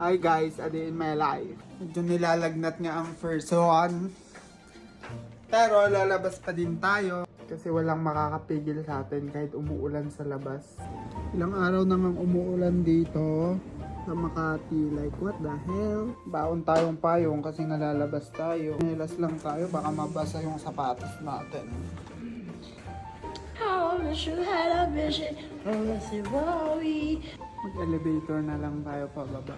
Hi guys, a day in my life. Medyo nilalagnat nga ang first one. Pero lalabas pa din tayo. Kasi walang makakapigil sa atin kahit umuulan sa labas. Ilang araw nang umuulan dito sa Makati. Like what the hell? Baon tayong payong kasi nalalabas tayo. Nilas lang tayo baka mabasa yung sapatos natin. I wish you had a vision. Mag-elevator na lang tayo pababa.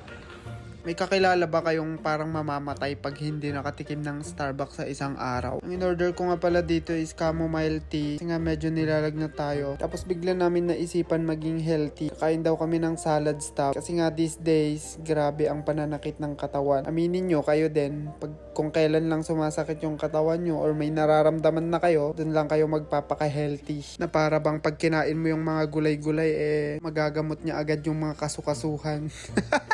May kakilala ba kayong parang mamamatay pag hindi nakatikim ng Starbucks sa isang araw? Ang in-order ko nga pala dito is chamomile tea kasi nga medyo nilalagnat tayo. Tapos bigla namin naisipan maging healthy. Kakain daw kami ng salad stuff kasi nga these days, grabe ang pananakit ng katawan. Aminin nyo, kayo din, kung kailan lang sumasakit yung katawan nyo or may nararamdaman na kayo, dun lang kayo magpapaka-healthy. Na para bang pag kinain mo yung mga gulay-gulay, magagamot niya agad yung mga kasukasuhan.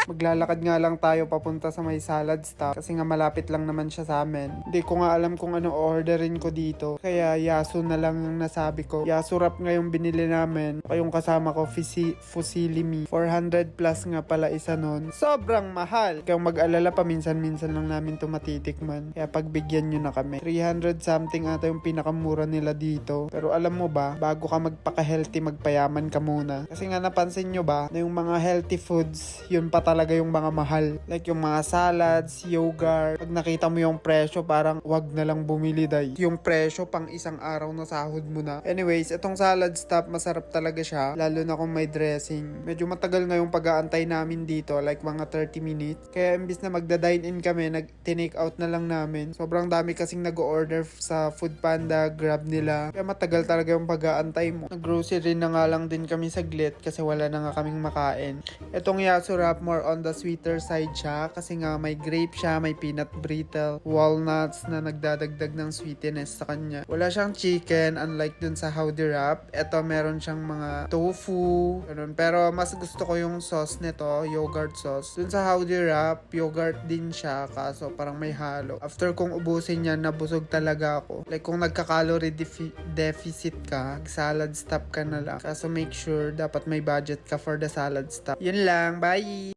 Maglalakad nga lang tayo papunta sa may salad stop kasi nga malapit lang naman siya sa amin. Hindi ko nga alam kung ano orderin ko dito. Kaya yaso na lang yung nasabi ko. Yaso wrap nga yung binili namin. Yung kasama ko, Fusilli. 400 plus nga pala isa nun. Sobrang mahal. Kaya mag-alala pa, minsan-minsan lang namin ito matitikman. Kaya pagbigyan nyo na kami. 300 something ata yung pinakamura nila dito. Pero alam mo ba, bago ka magpaka-healthy, magpayaman ka muna. Kasi nga napansin nyo ba, na yung mga healthy foods, yun pa talaga yung mga mahal. Like yung mga salads, yogurt. Pag nakita mo yung presyo, parang wag na lang bumili day. Yung presyo pang isang araw na sahod mo na. Anyways, itong salad stuff, masarap talaga siya. Lalo na kung may dressing. Medyo matagal nga yung pag-aantay namin dito. Like mga 30 minutes. Kaya imbis na magda-dine-in kami, nag-take out na lang namin. Sobrang dami kasing nag-order sa Foodpanda, Grab nila. Kaya matagal talaga yung pag-aantay mo. Nag-grocery na nga lang din kami saglit kasi wala na nga kaming makain. Itong yaso wrap, more on the sweeter side siya kasi nga may grape siya, may peanut brittle, walnuts na nagdadagdag ng sweetness sa kanya. Wala siyang chicken unlike dun sa Howdy Wrap. Ito meron siyang mga tofu, ganun. Pero mas gusto ko yung sauce nito, yogurt sauce. Dun sa Howdy Wrap, yogurt din siya kaso parang may halo. After kong ubusin yan, nabusog talaga ako. Like kung nagka-calorie deficit ka, salad stop ka na lang. Kaso make sure dapat may budget ka for the salad stop. Yun lang, bye!